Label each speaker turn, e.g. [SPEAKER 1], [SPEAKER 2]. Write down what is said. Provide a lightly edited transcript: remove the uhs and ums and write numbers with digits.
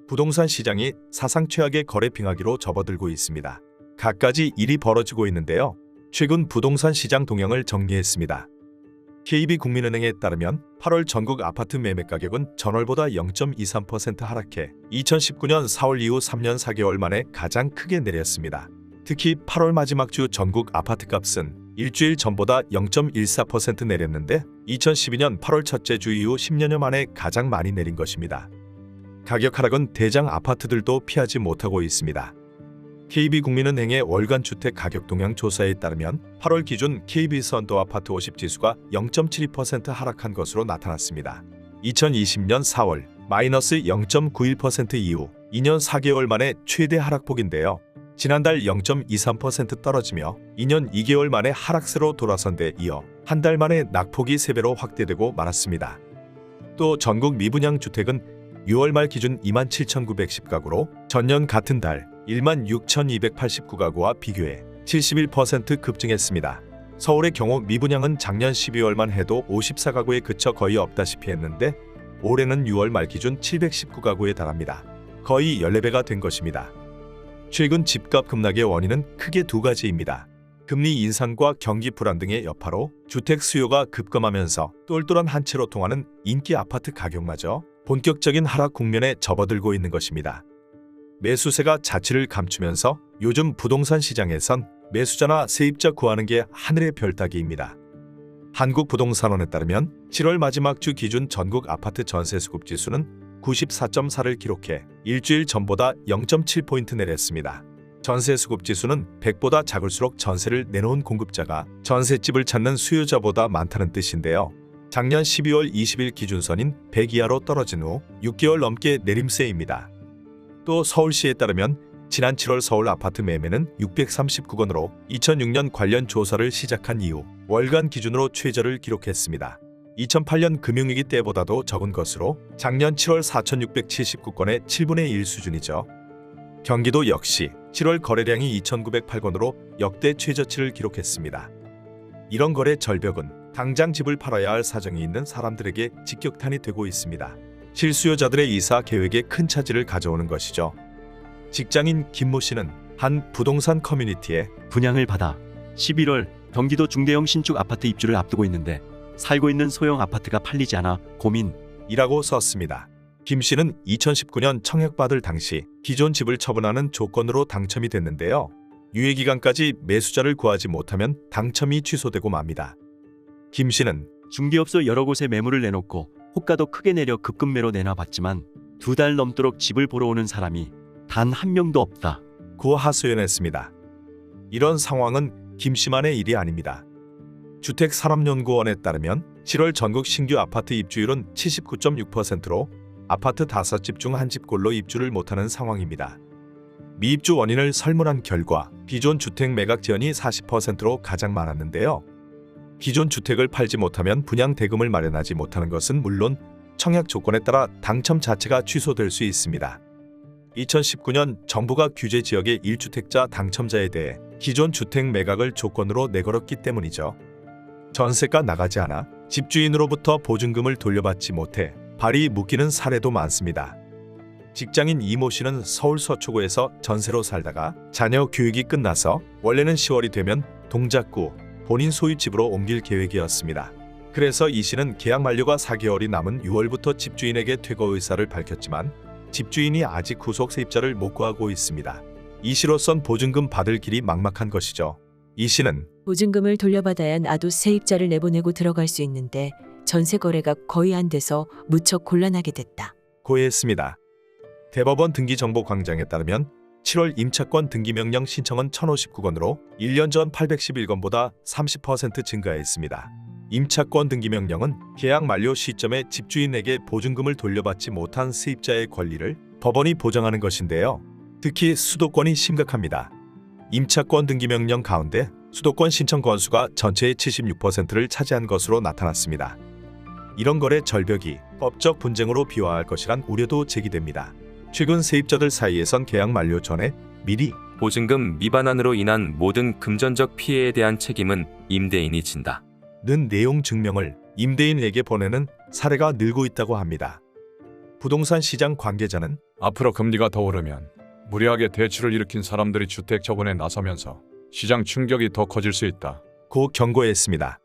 [SPEAKER 1] 부동산 시장이 사상 최악의 거래 빙하기로 접어들고 있습니다. 갖가지 일이 벌어지고 있는데요. 최근 부동산 시장 동향을 정리했습니다. KB국민은행에 따르면 8월 전국 아파트 매매 가격은 전월보다 0.23% 하락해 2019년 4월 이후 3년 4개월 만에 가장 크게 내렸습니다. 특히 8월 마지막 주 전국 아파트 값은 일주일 전보다 0.14% 내렸는데 2012년 8월 첫째 주 이후 10년여 만에 가장 많이 내린 것입니다. 가격 하락은 대장 아파트들도 피하지 못하고 있습니다. KB국민은행의 월간 주택 가격 동향 조사에 따르면 8월 기준 KB선도 아파트 50지수가 0.72% 하락한 것으로 나타났습니다. 2020년 4월 마이너스 0.91% 이후 2년 4개월 만에 최대 하락폭인데요. 지난달 0.23% 떨어지며 2년 2개월 만에 하락세로 돌아선 데 이어 한 달 만에 낙폭이 3배로 확대되고 말았습니다. 또 전국 미분양 주택은 6월 말 기준 27,910가구로 전년 같은 달 16,289가구와 비교해 71% 급증했습니다. 서울의 경우 미분양은 작년 12월만 해도 54가구에 그쳐 거의 없다시피 했는데 올해는 6월 말 기준 719가구에 달합니다. 거의 14배가 된 것입니다. 최근 집값 급락의 원인은 크게 두 가지입니다. 금리 인상과 경기 불안 등의 여파로 주택 수요가 급감하면서 똘똘한 한 채로 통하는 인기 아파트 가격마저 본격적인 하락 국면에 접어들고 있는 것입니다. 매수세가 자취를 감추면서 요즘 부동산 시장에선 매수자나 세입자 구하는 게 하늘의 별 따기입니다. 한국부동산원에 따르면 7월 마지막 주 기준 전국 아파트 전세 수급 지수는 94.4를 기록해 일주일 전보다 0.7포인트 내렸습니다. 전세 수급 지수는 100보다 작을수록 전세를 내놓은 공급자가 전셋집을 찾는 수요자보다 많다는 뜻인데요. 작년 12월 20일 기준선인 100 이하로 떨어진 후 6개월 넘게 내림세입니다. 또 서울시에 따르면 지난 7월 서울 아파트 매매는 639건으로 2006년 관련 조사를 시작한 이후 월간 기준으로 최저를 기록했습니다. 2008년 금융위기 때보다도 적은 것으로 작년 7월 4,679건의 7분의 1 수준이죠. 경기도 역시 7월 거래량이 2,908건으로 역대 최저치를 기록했습니다. 이런 거래 절벽은 당장 집을 팔아야 할 사정이 있는 사람들에게 직격탄이 되고 있습니다. 실수요자들의 이사 계획에 큰 차질을 가져오는 것이죠. 직장인 김모 씨는 한 부동산 커뮤니티에
[SPEAKER 2] 분양을 받아 11월 경기도 중대형 신축 아파트 입주를 앞두고 있는데 살고 있는 소형 아파트가 팔리지 않아 고민이라고
[SPEAKER 1] 썼습니다. 김 씨는 2019년 청약받을 당시 기존 집을 처분하는 조건으로 당첨이 됐는데요. 유예기간까지 매수자를 구하지 못하면 당첨이 취소되고 맙니다. 김 씨는
[SPEAKER 2] 중개업소 여러 곳에 매물을 내놓고 호가도 크게 내려 급급매로 내놔봤지만 2달 넘도록 집을 보러 오는 사람이 단 한 명도 없다
[SPEAKER 1] 고 하소연했습니다. 이런 상황은 김 씨만의 일이 아닙니다. 주택산업연구원에 따르면 7월 전국 신규 아파트 입주율은 79.6%로 아파트 5집 중 1집꼴로 입주를 못하는 상황입니다. 미입주 원인을 설문한 결과 기존 주택 매각 지연이 40%로 가장 많았는데요. 기존 주택을 팔지 못하면 분양 대금을 마련하지 못하는 것은 물론 청약 조건에 따라 당첨 자체가 취소될 수 있습니다. 2019년 정부가 규제 지역의 1주택자 당첨자에 대해 기존 주택 매각을 조건으로 내걸었기 때문이죠. 전세가 나가지 않아 집주인으로부터 보증금을 돌려받지 못해 발이 묶이는 사례도 많습니다. 직장인 이모 씨는 서울 서초구에서 전세로 살다가 자녀 교육이 끝나서 원래는 10월이 되면 동작구 본인 소유 집으로 옮길 계획이었습니다. 그래서 이 씨는 계약 만료가 4개월이 남은 6월부터 집주인에게 퇴거 의사를 밝혔지만 집주인이 아직 구속 세입자를 못 구하고 있습니다. 이 씨로선 보증금 받을 길이 막막한 것이죠. 이 씨는
[SPEAKER 3] 보증금을 돌려받아야 나도 세입자를 내보내고 들어갈 수 있는데 전세 거래가 거의 안 돼서 무척 곤란하게 됐다.
[SPEAKER 1] 고해했습니다. 대법원 등기정보광장에 따르면 7월 임차권 등기명령 신청은 1,059건으로 1년 전 811건보다 30% 증가했습니다. 임차권 등기명령은 계약 만료 시점에 집주인에게 보증금을 돌려받지 못한 세입자의 권리를 법원이 보장하는 것인데요. 특히 수도권이 심각합니다. 임차권 등기명령 가운데 수도권 신청 건수가 전체의 76%를 차지한 것으로 나타났습니다. 이런 거래 절벽이 법적 분쟁으로 비화할 것이란 우려도 제기됩니다. 최근 세입자들 사이에선 계약 만료 전에 미리
[SPEAKER 4] 보증금 미반환으로 인한 모든 금전적 피해에 대한 책임은 임대인이 진다
[SPEAKER 1] 는 내용 증명을 임대인에게 보내는 사례가 늘고 있다고 합니다. 부동산 시장 관계자는
[SPEAKER 5] 앞으로 금리가 더 오르면 무리하게 대출을 일으킨 사람들이 주택 처분에 나서면서 시장 충격이 더 커질 수 있다.
[SPEAKER 1] 고 경고했습니다.